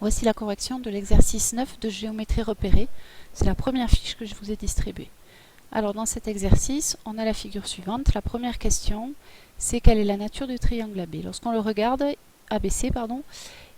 Voici la correction de l'exercice 9 de géométrie repérée. C'est la première fiche que je vous ai distribuée. Alors dans cet exercice, on a la figure suivante. La première question, c'est quelle est la nature du triangle AB. Lorsqu'on le regarde, ABC, pardon,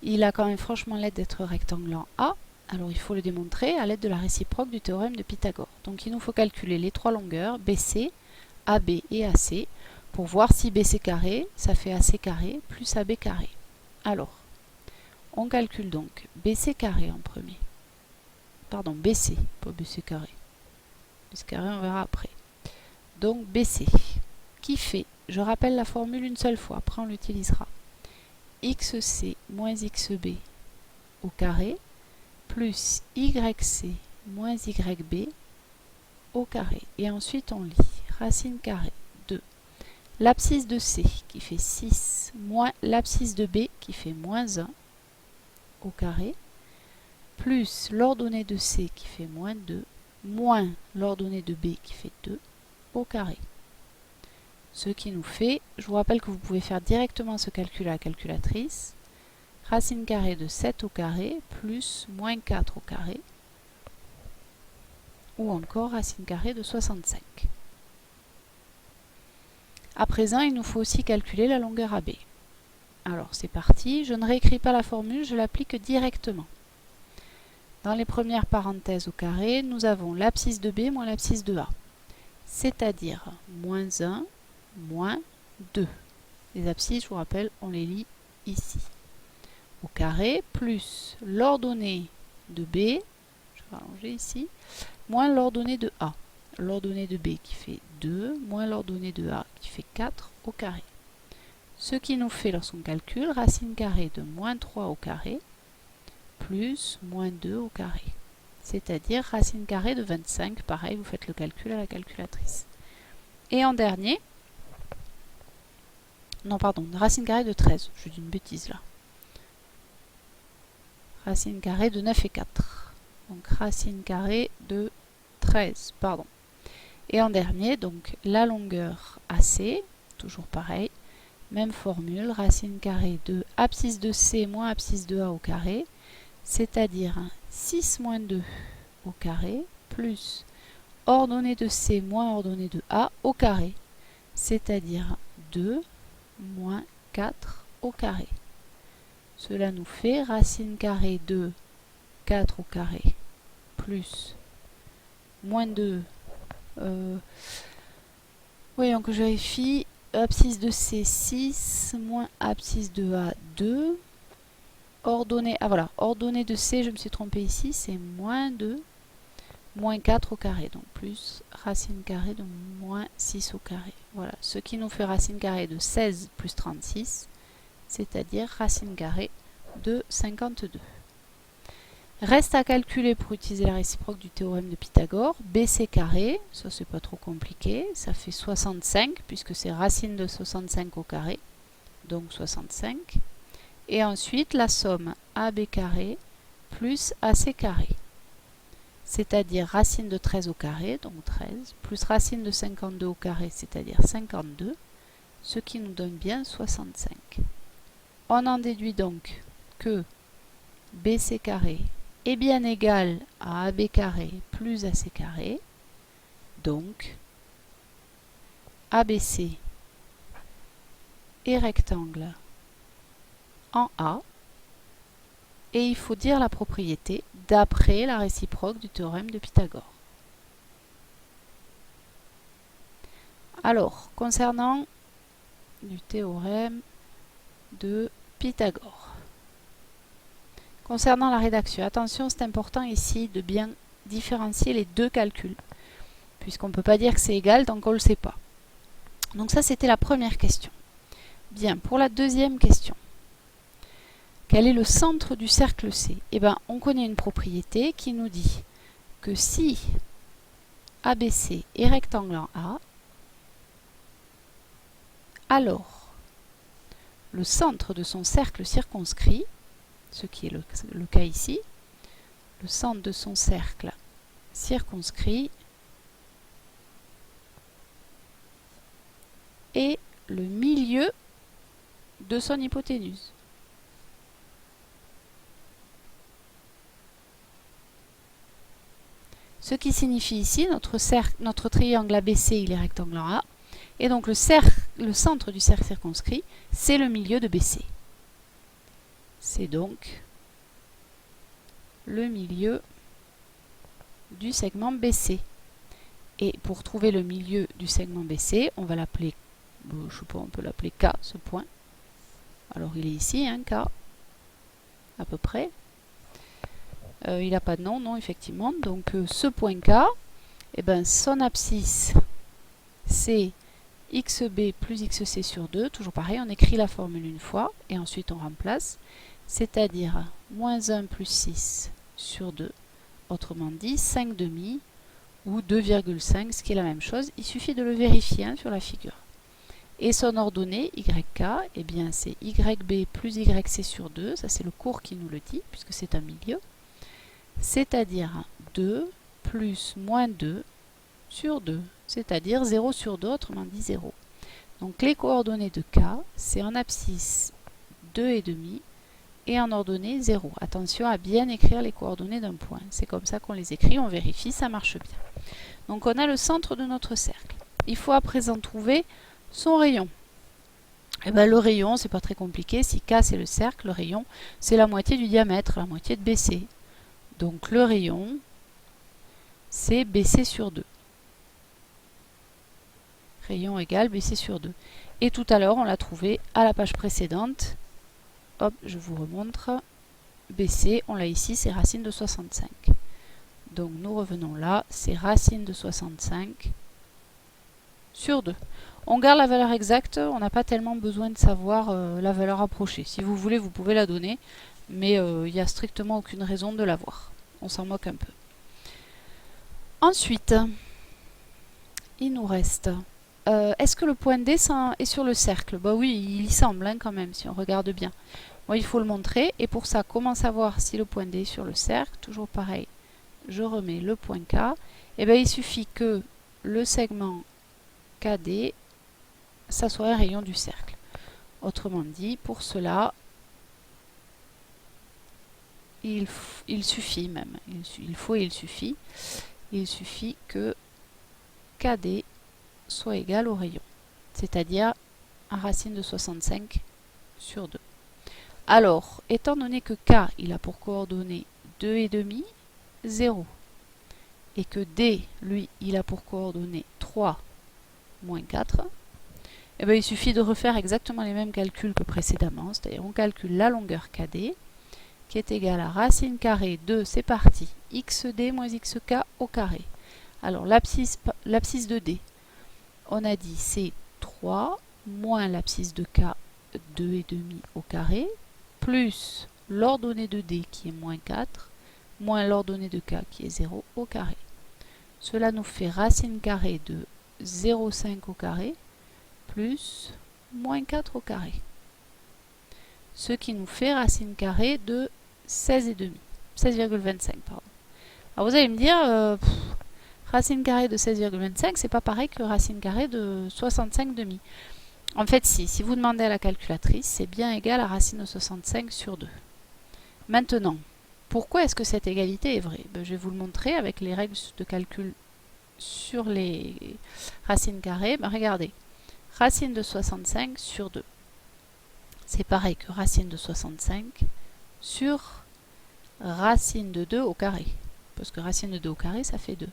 il a quand même franchement l'aide d'être rectangle en A. Alors il faut le démontrer à l'aide de la réciproque du théorème de Pythagore. Donc il nous faut calculer les trois longueurs, BC, AB et AC, pour voir si BC carré, ça fait AC carré plus AB carré. Alors, on calcule donc BC carré en premier. Pardon, BC, pas BC carré. BC carré, on verra après. Donc BC, qui fait, je rappelle la formule une seule fois, après on l'utilisera. XC moins XB au carré, plus YC moins YB au carré. Et ensuite on lit racine carrée de l'abscisse de C qui fait 6 moins l'abscisse de B qui fait moins 1 au carré, plus l'ordonnée de C qui fait moins 2, moins l'ordonnée de B qui fait 2 au carré. Ce qui nous fait, je vous rappelle que vous pouvez faire directement ce calcul à la calculatrice, racine carrée de 7 au carré plus moins 4 au carré, ou encore racine carrée de 65. À présent, il nous faut aussi calculer la longueur AB. Alors c'est parti, je ne réécris pas la formule, je l'applique directement. Dans les premières parenthèses au carré, nous avons l'abscisse de B moins l'abscisse de A, c'est-à-dire moins 1, moins 2. Les abscisses, je vous rappelle, on les lit ici. Au carré, plus l'ordonnée de B, je vais allonger ici, moins l'ordonnée de A. L'ordonnée de B qui fait 2, moins l'ordonnée de A qui fait 4 au carré. Ce qui nous fait, lorsqu'on calcule, racine carrée de moins 3 au carré, plus moins 2 au carré. C'est-à-dire racine carrée de 25, pareil, vous faites le calcul à la calculatrice. Et en dernier, non pardon, racine carrée de 13, je dis une bêtise là. Racine carrée de 9 et 4. Donc racine carrée de 13, pardon. Et en dernier, donc la longueur AC, toujours pareil, même formule, racine carrée de abscisse de C moins abscisse de A au carré, c'est-à-dire 6 moins 2 au carré, plus ordonnée de C moins ordonnée de A au carré, c'est-à-dire 2 moins 4 au carré. Cela nous fait racine carrée de 4 au carré, plus moins 2, voyons que je vérifie, abscisse de C 6, moins abscisse de A 2, ordonnée, ah voilà, ordonnée de C, je me suis trompée ici, c'est moins 2, moins 4 au carré, donc plus racine carrée de moins 6 au carré. Voilà, ce qui nous fait racine carrée de 16 plus 36, c'est-à-dire racine carrée de 52. Reste à calculer pour utiliser la réciproque du théorème de Pythagore, BC carré, ça c'est pas trop compliqué, ça fait 65 puisque c'est racine de 65 au carré, donc 65. Et ensuite la somme AB carré plus AC carré, c'est-à-dire racine de 13 au carré, donc 13, plus racine de 52 au carré, c'est-à-dire 52, ce qui nous donne bien 65. On en déduit donc que BC carré est bien égal à AB carré plus AC carré, donc ABC est rectangle en A, et il faut dire la propriété d'après la réciproque du théorème de Pythagore. Alors, concernant du théorème de Pythagore. Concernant la rédaction, attention, c'est important ici de bien différencier les deux calculs, puisqu'on ne peut pas dire que c'est égal tant qu'on ne le sait pas. Donc ça, c'était la première question. Bien, pour la deuxième question, quel est le centre du cercle C? Eh bien, on connaît une propriété qui nous dit que si ABC est rectangle en A, alors le centre de son cercle circonscrit, ce qui est le cas ici, le centre de son cercle circonscrit est le milieu de son hypoténuse. Ce qui signifie ici, notre triangle ABC, il est rectangle en A. Et donc le centre du cercle circonscrit, c'est le milieu de BC. C'est donc le milieu du segment BC. Et pour trouver le milieu du segment BC, on va l'appeler, je sais pas, on peut l'appeler K, ce point. Alors il est ici, hein, K, à peu près. Il n'a pas de nom, non, effectivement. Donc ce point K, eh ben, son abscisse, c'est xb plus xc sur 2. Toujours pareil, on écrit la formule une fois, et ensuite on remplace. C'est-à-dire moins 1 plus 6 sur 2. Autrement dit, 5 demi, ou 2,5, ce qui est la même chose. Il suffit de le vérifier, hein, sur la figure. Et son ordonnée, YK, eh bien c'est YB plus YC sur 2. Ça, c'est le cours qui nous le dit, puisque c'est un milieu. C'est-à-dire 2 plus moins 2 sur 2, c'est-à-dire 0 sur 2, autrement dit 0. Donc les coordonnées de K, c'est en abscisse 2,5 et en ordonnée 0. Attention à bien écrire les coordonnées d'un point. C'est comme ça qu'on les écrit, on vérifie, ça marche bien. Donc on a le centre de notre cercle. Il faut à présent trouver son rayon. Et bien, le rayon, c'est pas très compliqué. Si K c'est le cercle, le rayon, c'est la moitié du diamètre, la moitié de BC. Donc le rayon, c'est BC sur 2. Rayon égale BC sur 2. Et tout à l'heure, on l'a trouvé à la page précédente. Hop, je vous remontre. BC, on l'a ici, c'est racine de 65. Donc nous revenons là, c'est racine de 65 sur 2. On garde la valeur exacte, on n'a pas tellement besoin de savoir la valeur approchée. Si vous voulez, vous pouvez la donner, mais il n'y a strictement aucune raison de l'avoir. On s'en moque un peu. Ensuite, il nous reste... est-ce que le point D est sur le cercle? Bah oui, il y semble, hein, quand même, si on regarde bien. Bon, il faut le montrer, et pour ça, comment savoir si le point D est sur le cercle? Toujours pareil, je remets le point K. Et bien, il suffit que le segment KD, ça soit un rayon du cercle. Autrement dit, pour cela, il suffit même, il suffit que KD soit égal au rayon, c'est-à-dire à racine de 65 sur 2. Alors, étant donné que K, il a pour coordonnées 2,5, 0, et que D, lui, il a pour coordonnées 3, moins 4, et bien, il suffit de refaire exactement les mêmes calculs que précédemment, c'est-à-dire on calcule la longueur KD, qui est égale à racine carrée de, c'est parti, xd moins xk au carré. Alors, l'abscisse de D, on a dit c'est 3 moins l'abscisse de K, 2,5 au carré, plus l'ordonnée de D qui est moins 4, moins l'ordonnée de K qui est 0 au carré. Cela nous fait racine carrée de 0,5 au carré, plus moins 4 au carré. Ce qui nous fait racine carrée de 16,5. Pardon. Alors vous allez me dire, racine carrée de 16,25, c'est pas pareil que racine carrée de 65,5. En fait, si vous demandez à la calculatrice, c'est bien égal à racine de 65 sur 2. Maintenant, pourquoi est-ce que cette égalité est vraie? Je vais vous le montrer avec les règles de calcul sur les racines carrées. Regardez, racine de 65 sur 2. C'est pareil que racine de 65 sur racine de 2 au carré. Parce que racine de 2 au carré, ça fait 2.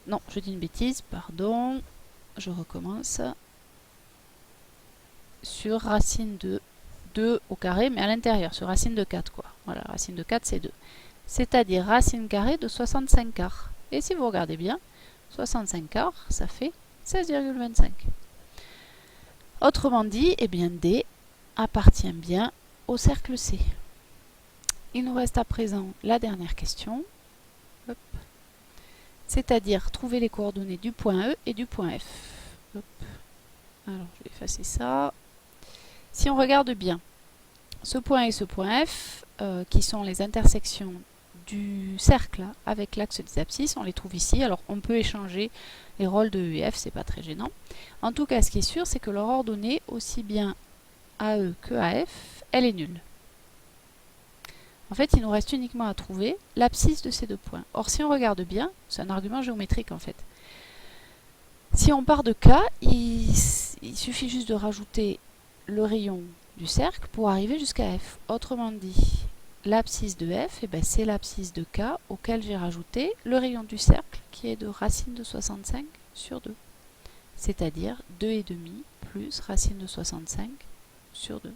Non, je dis une bêtise, pardon. Je recommence. Sur racine de 2 au carré, mais à l'intérieur, sur racine de 4, quoi. Voilà, racine de 4, c'est 2. C'est-à-dire racine carrée de 65 quarts. Et si vous regardez bien, 65 quarts, ça fait 16,25. Autrement dit, eh bien D appartient bien au cercle C. Il nous reste à présent la dernière question. C'est-à-dire trouver les coordonnées du point E et du point F. Hop. Alors, je vais effacer ça. Si on regarde bien, ce point et ce point F, qui sont les intersections du cercle avec l'axe des abscisses, on les trouve ici. Alors, on peut échanger les rôles de E et F, c'est pas très gênant. En tout cas, ce qui est sûr, c'est que leur ordonnée, aussi bien AE que AF, elle est nulle. En fait, il nous reste uniquement à trouver l'abscisse de ces deux points. Or, si on regarde bien, c'est un argument géométrique en fait. Si on part de K, il suffit juste de rajouter le rayon du cercle pour arriver jusqu'à F. Autrement dit, l'abscisse de F, eh ben, c'est l'abscisse de K auquel j'ai rajouté le rayon du cercle qui est de racine de 65 sur 2. C'est-à-dire 2,5 plus racine de 65 sur 2.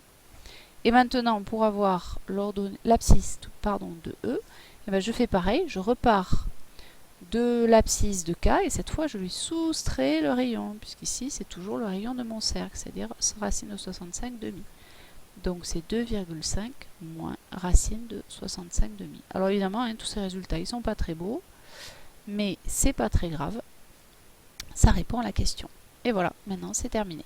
Et maintenant, pour avoir l'abscisse de E, eh ben, je fais pareil, je repars de l'abscisse de K et cette fois je lui soustrais le rayon, puisqu'ici c'est toujours le rayon de mon cercle, c'est-à-dire racine de 65 demi. Donc c'est 2,5 moins racine de 65 demi. Alors évidemment, hein, tous ces résultats ils sont pas très beaux, mais c'est pas très grave, ça répond à la question. Et voilà, maintenant c'est terminé.